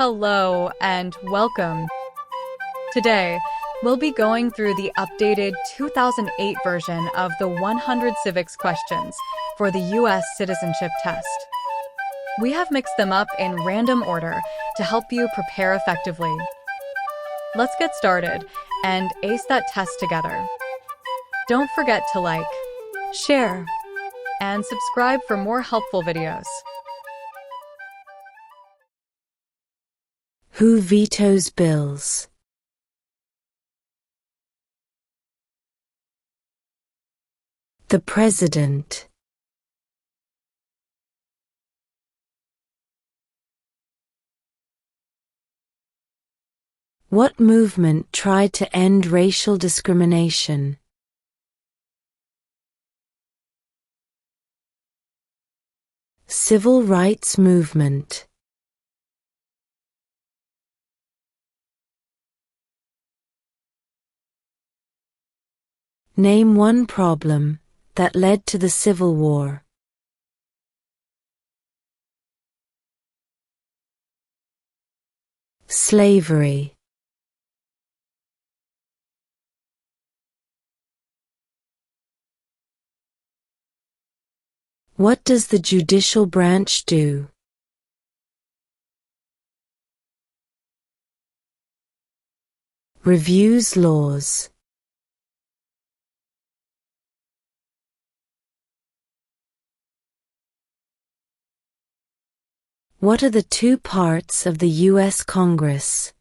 Hello and welcome. Today, we'll be going through the updated 2008 version of the 100 Civics Questions for the U.S. Citizenship Test. We have mixed them up in random order to help you prepare effectively. Let's get started and ace that test together. Don't forget to like, share, and subscribe for more helpful videos. Who vetoes bills? The President. What movement tried to end racial discrimination? Civil rights movement. Name one problem that led to the Civil War. Slavery. What does the judicial branch do? Reviews laws. What are the two parts of the U.S. Congress?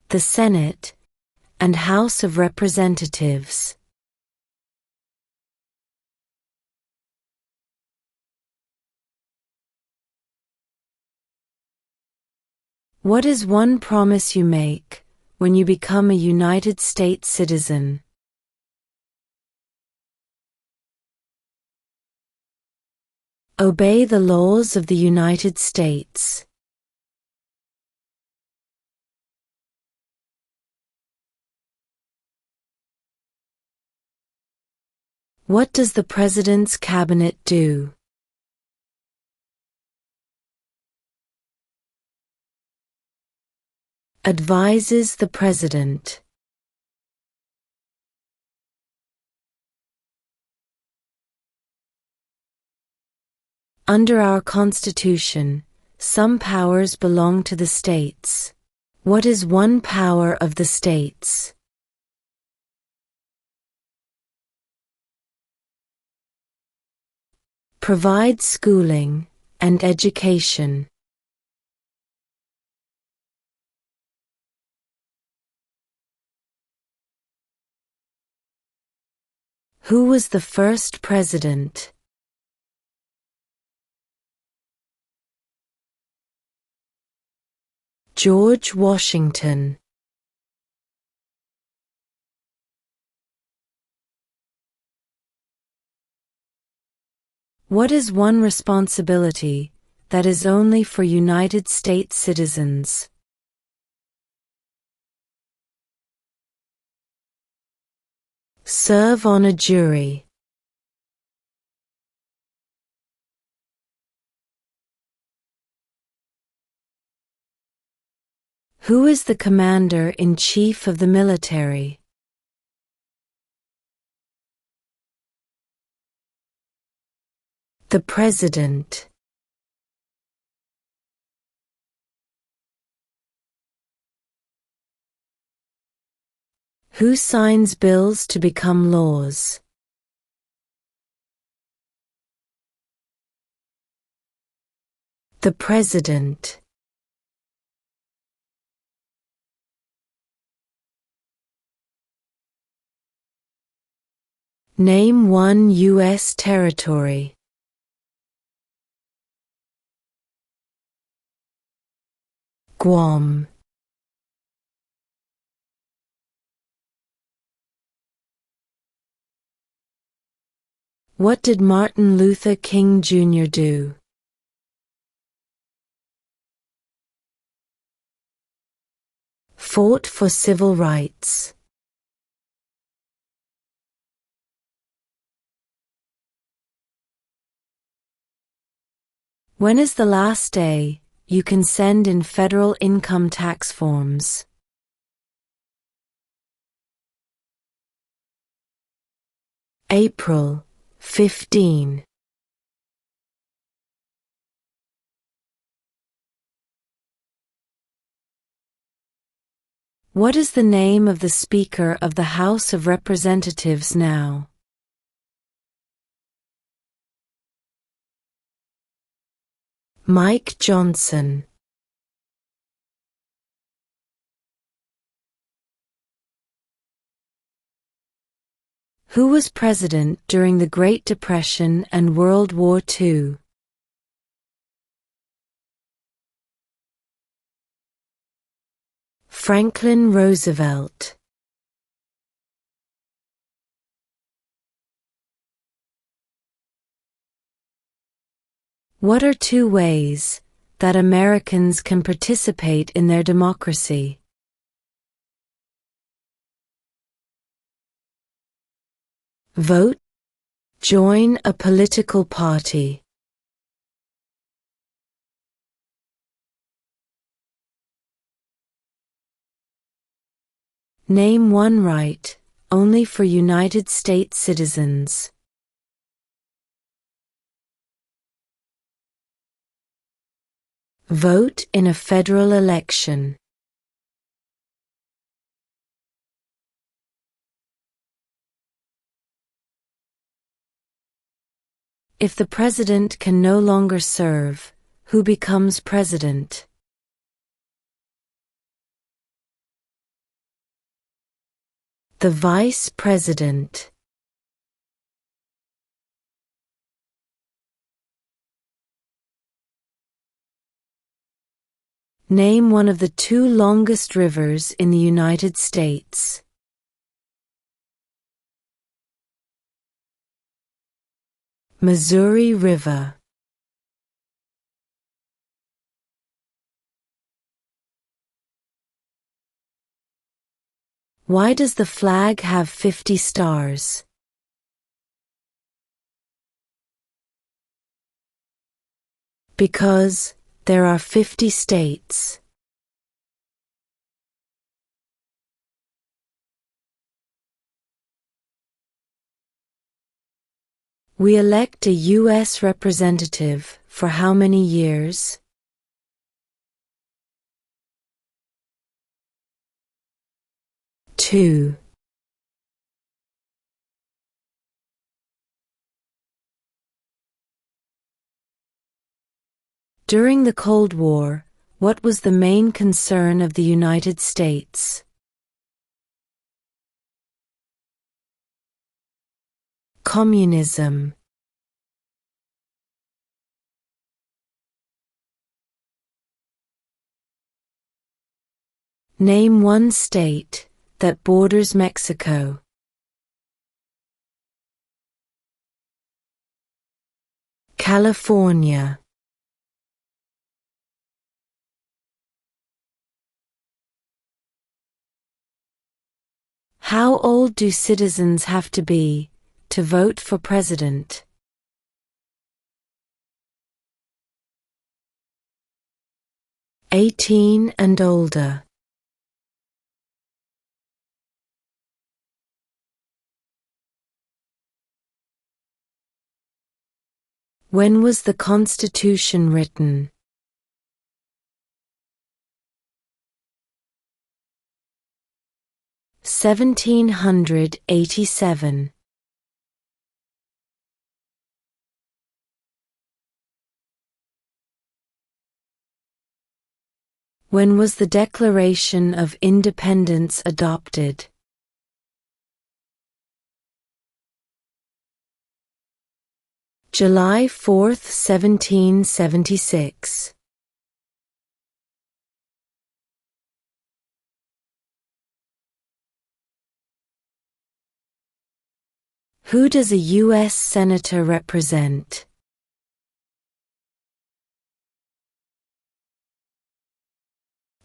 The Senate and House of Representatives. What is one promise you make when you become a United States citizen? Obey the laws of the United States. What does the President's Cabinet do? Advises the President. Under our Constitution, some powers belong to the states. What is one power of the states? Provide schooling and education. Who was the first president? George Washington. What is one responsibility that is only for United States citizens? Serve on a jury. Who is the Commander-in-Chief of the military? The President. Who signs bills to become laws? The President. Name one U.S. territory. Guam. What did Martin Luther King Jr. do? Fought for civil rights. When is the last day you can send in federal income tax forms? April 15. What is the name of the Speaker of the House of Representatives now? Mike Johnson. Who was president during the Great Depression and World War II? Franklin Roosevelt. What are two ways that Americans can participate in their democracy? Vote. Join a political party. Name one right only for United States citizens. Vote in a federal election. If the president can no longer serve, who becomes president? The vice president. Name one of the two longest rivers in the United States. Missouri River. Why does the flag have 50 stars? Because there are 50 states. We elect a U.S. representative for how many years? Two. During the Cold War, what was the main concern of the United States? Communism. Name one state that borders Mexico. California. How old do citizens have to be to vote for president? 18 and older. When was the Constitution written? 1787. When was the Declaration of Independence adopted? July 4, 1776. Who does a U.S. Senator represent?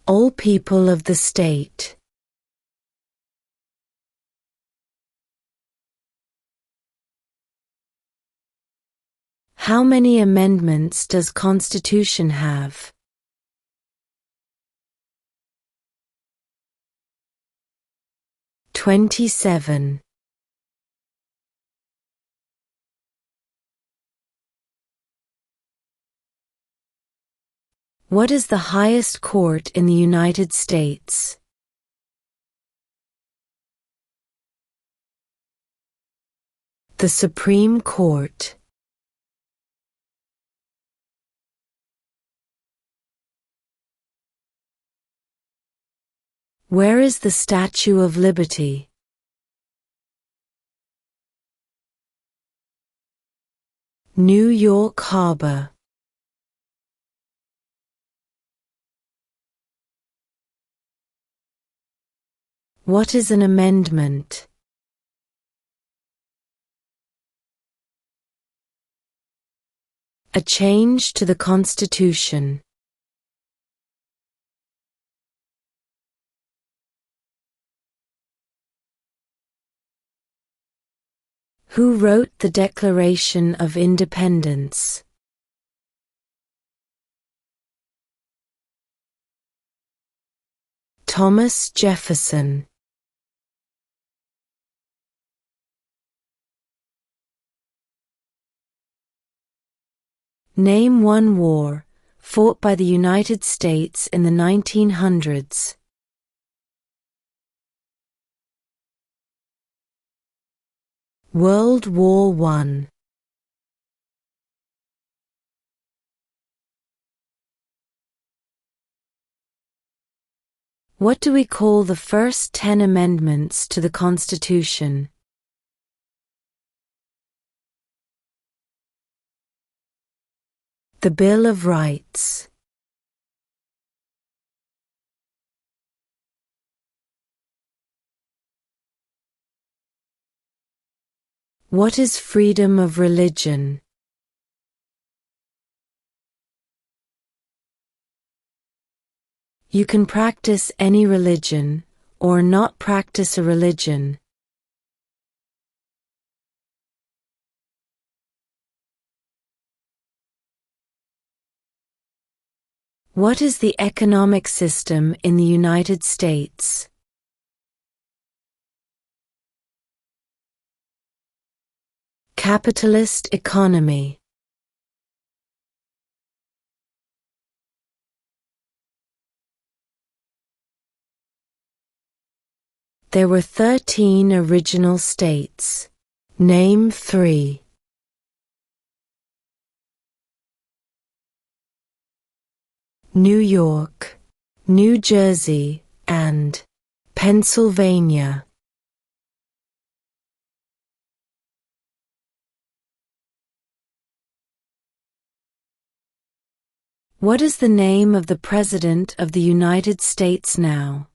All people of the state. How many amendments does Constitution have? (27). What is the highest court in the United States? The Supreme Court. Where is the Statue of Liberty? New York Harbor. What is an amendment? A change to the Constitution. Who wrote the Declaration of Independence? Thomas Jefferson. Name one war fought by the United States in the 1900s. World War I. What do we call the first 10 amendments to the Constitution? The Bill of Rights. What is freedom of religion? You can practice any religion, or not practice a religion. What is the economic system in the United States? Capitalist economy. There were 13 original states. Name 3. New York, New Jersey, and Pennsylvania. What is the name of the President of the United States now?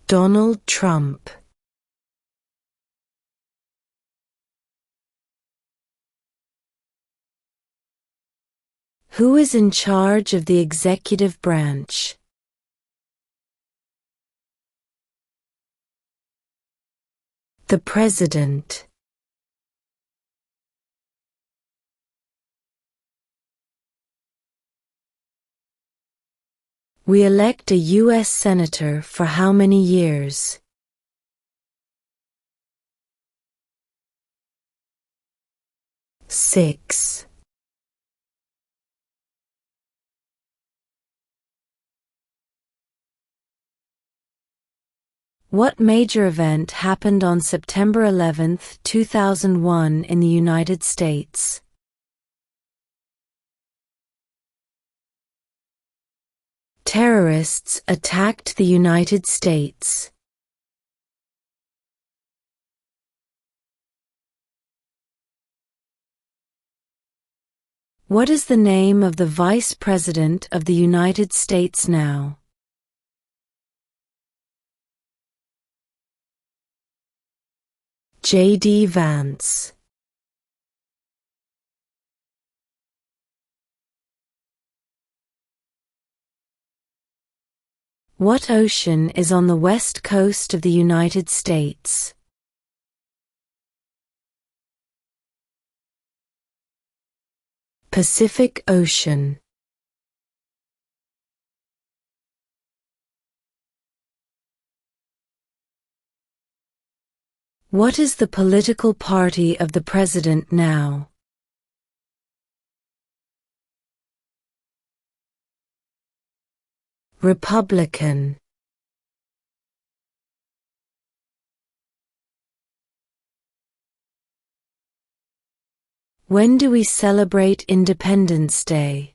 Donald Trump. Who is in charge of the executive branch? The President. We elect a U.S. Senator for how many years? 6. What major event happened on September 11, 2001 in the United States? Terrorists attacked the United States. What is the name of the Vice President of the United States now? J.D. Vance. What ocean is on the west coast of the United States? Pacific Ocean. What is the political party of the president now? Republican. When do we celebrate Independence Day?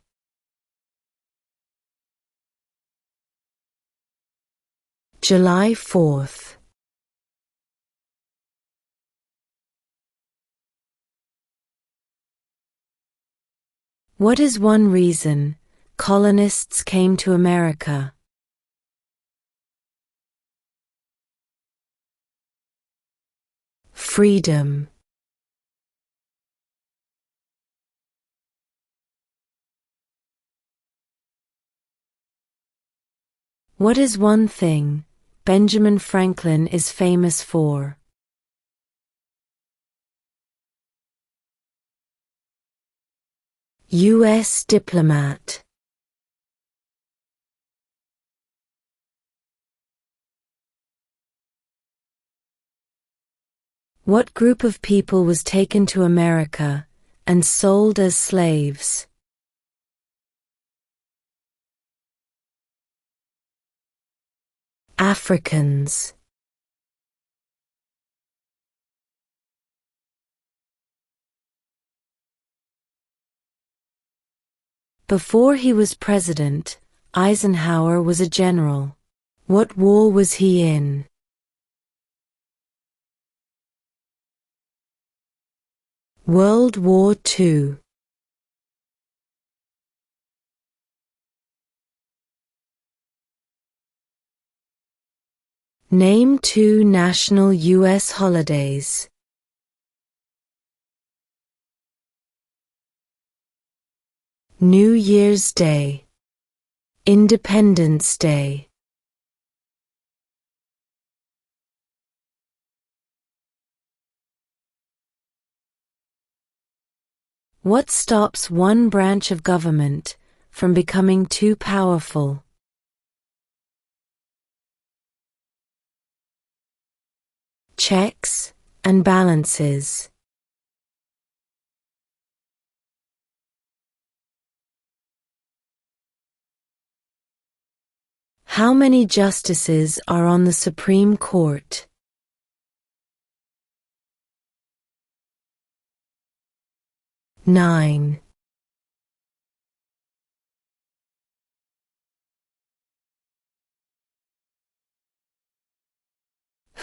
July 4th. What is one reason colonists came to America? Freedom. What is one thing Benjamin Franklin is famous for? U.S. diplomat. What group of people was taken to America and sold as slaves? Africans. Before he was president, Eisenhower was a general. What war was he in? World War II. Name 2 national U.S. holidays. New Year's Day. Independence Day. What stops one branch of government from becoming too powerful? Checks and balances. How many justices are on the Supreme Court? 9.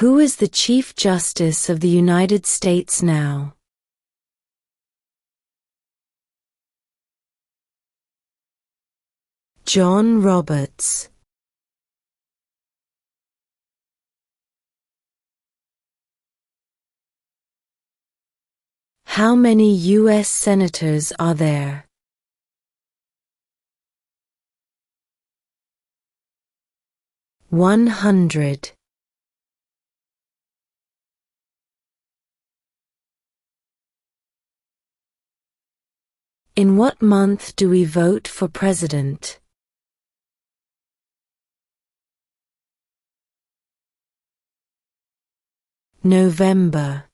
Who is the Chief Justice of the United States now? John Roberts. How many U.S. senators are there? 100. In what month do we vote for president? November.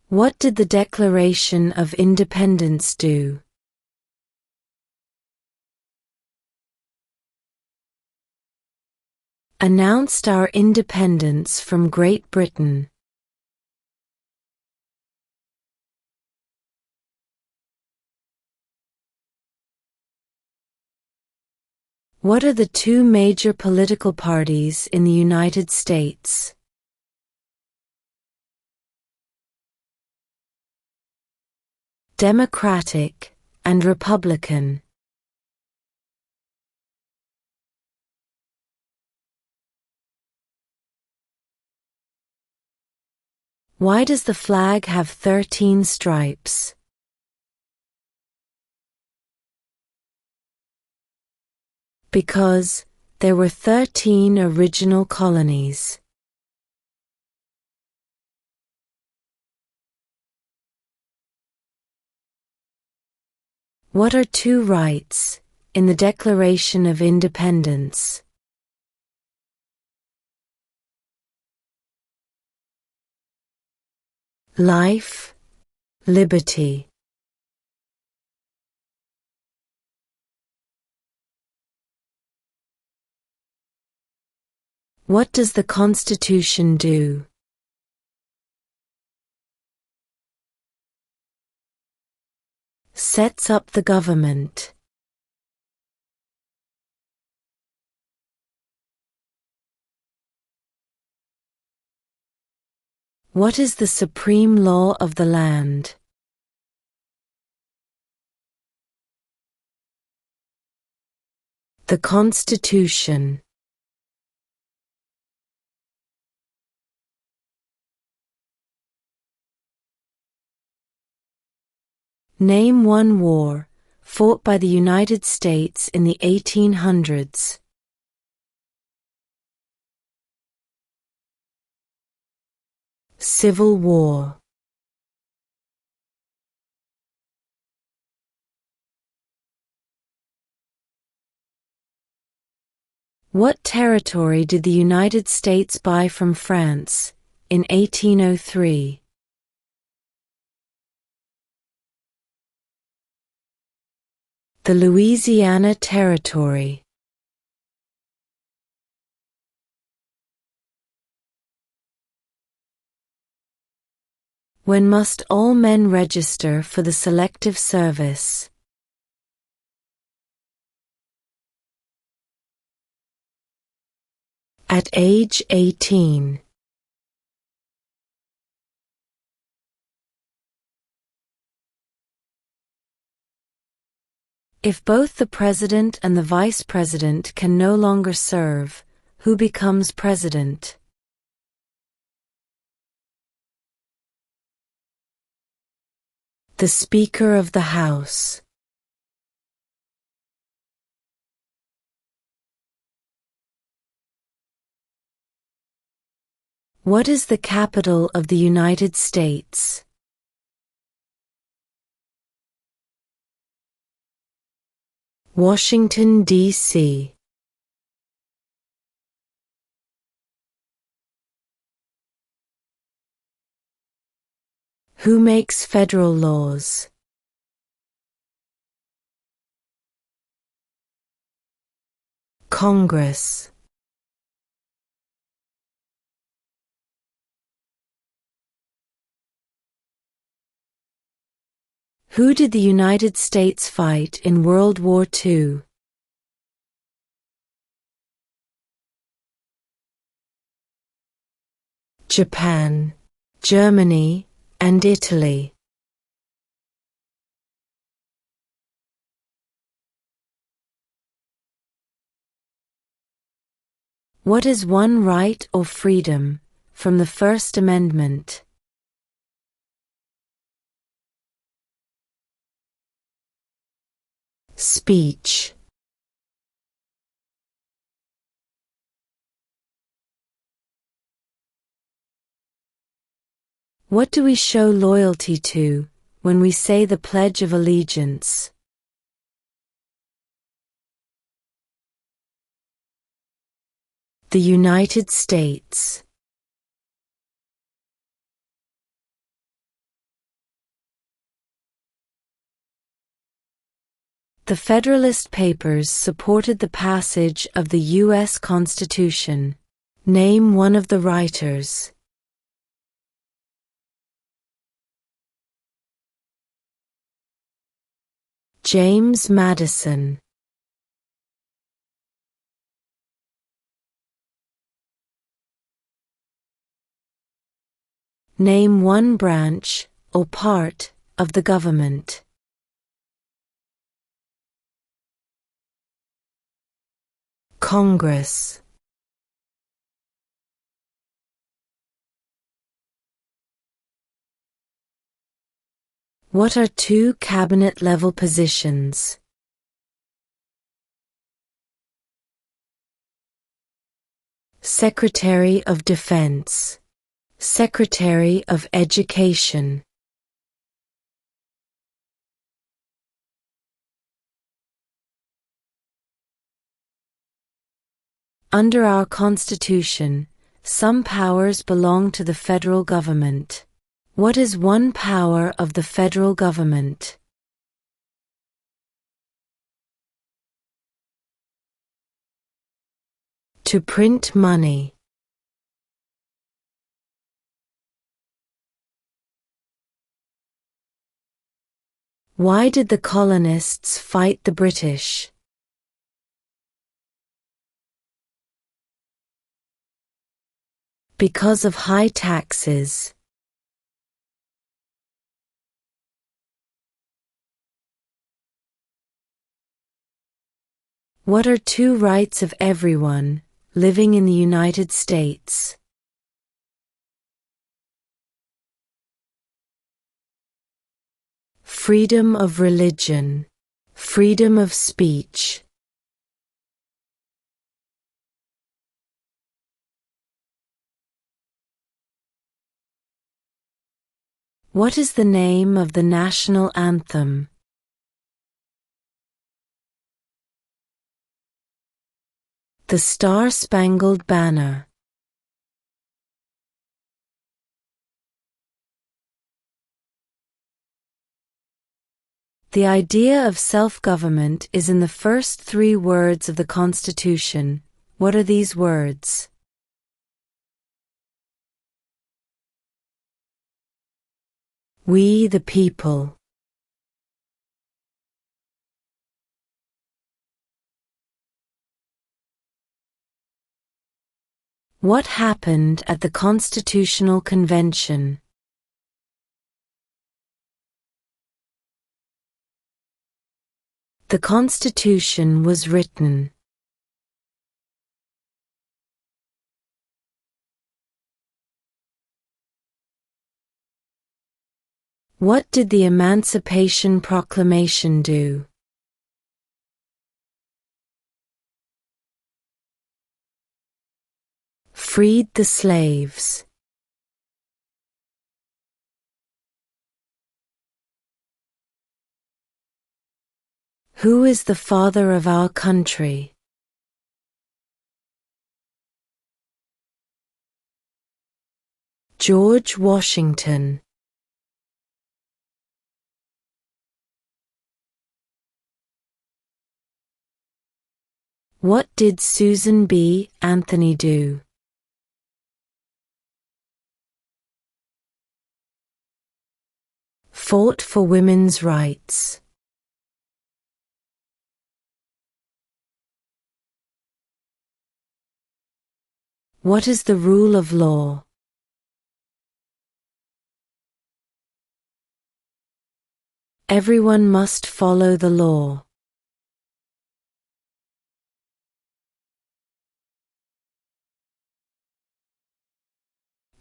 What did the Declaration of Independence do? Announced our independence from Great Britain. What are the 2 major political parties in the United States? Democratic and Republican. Why does the flag have 13 stripes? Because there were 13 original colonies. What are two rights in the Declaration of Independence? Life, liberty. What does the Constitution do? Sets up the government. What is the supreme law of the land? The Constitution. Name one war fought by the United States in the 1800s. Civil War. What territory did the United States buy from France in 1803? The Louisiana Territory. When must all men register for the Selective Service? At age 18. If both the President and the Vice President can no longer serve, who becomes President? The Speaker of the House. What is the capital of the United States? Washington, D.C. Who makes federal laws? Congress. Who did the United States fight in World War II? Japan, Germany, and Italy. What is one right or freedom from the First Amendment? Speech. What do we show loyalty to when we say the Pledge of Allegiance? The United States. The Federalist Papers supported the passage of the U.S. Constitution. Name one of the writers. James Madison. Name one branch or part of the government. Congress. What are two cabinet-level positions? Secretary of Defense. Secretary of Education. Under our Constitution, some powers belong to the federal government. What is one power of the federal government? To print money. Why did the colonists fight the British? Because of high taxes. What are two rights of everyone living in the United States? Freedom of religion, freedom of speech. What is the name of the national anthem? The Star-Spangled Banner. The idea of self-government is in the first three words of the Constitution. What are these words? We the people. What happened at the Constitutional Convention? The Constitution was written. What did the Emancipation Proclamation do? Freed the slaves. Who is the father of our country? George Washington. What did Susan B. Anthony do? Fought for women's rights. What is the rule of law? Everyone must follow the law.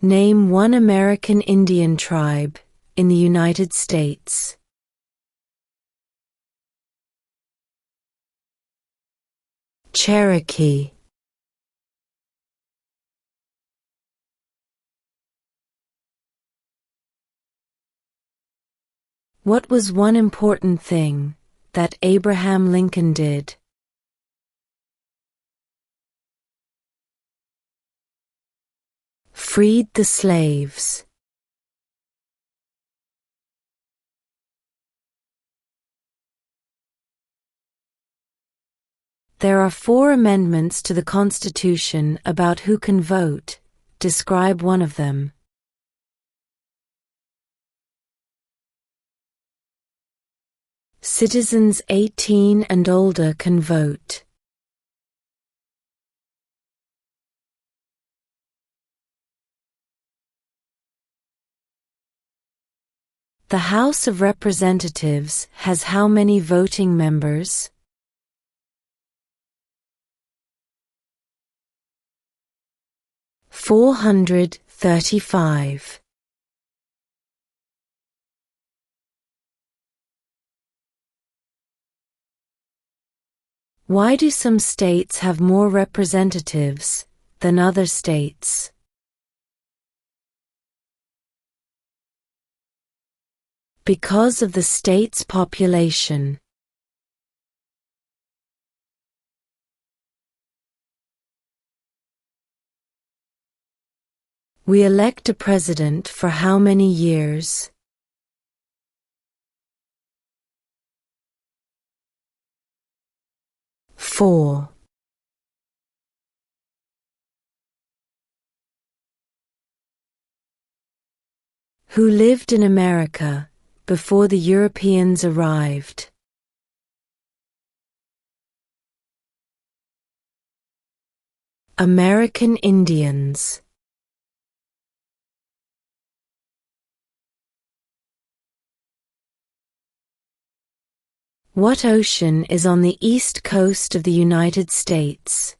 Name one American Indian tribe in the United States. Cherokee. What was one important thing that Abraham Lincoln did? Freed the slaves. There are 4 amendments to the Constitution about who can vote. Describe one of them. Citizens 18 and older can vote. The House of Representatives has how many voting members? $435. Why do some states have more representatives than other states? Because of the state's population. We elect a president for how many years? Four. Who lived in America before the Europeans arrived? American Indians. What ocean is on the east coast of the United States?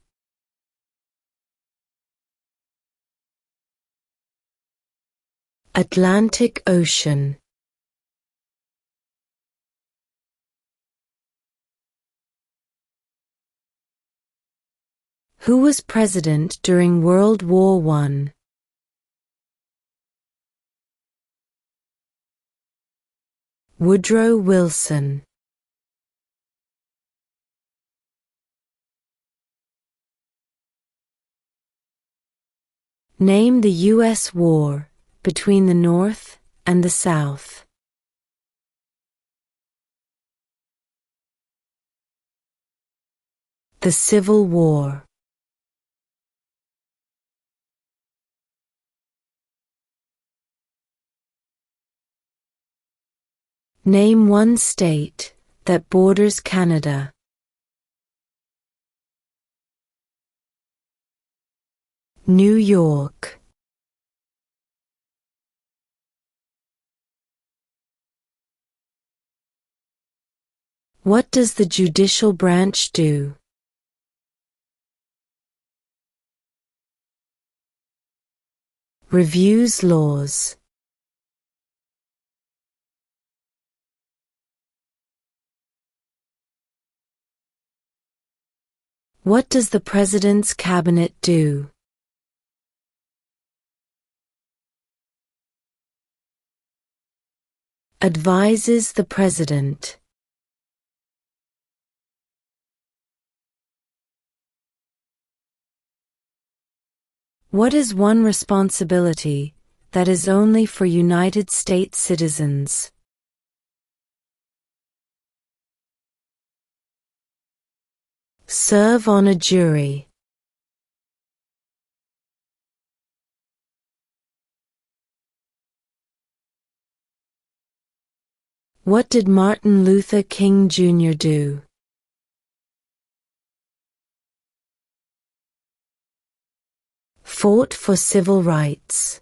Atlantic Ocean. Who was president during World War I? Woodrow Wilson. Name the U.S. war between the North and the South. The Civil War. Name one state that borders Canada. New York. What does the judicial branch do? Reviews laws. What does the President's Cabinet do? Advises the President. What is one responsibility that is only for United States citizens? Serve on a jury. What did Martin Luther King Jr. do? Fought for civil rights.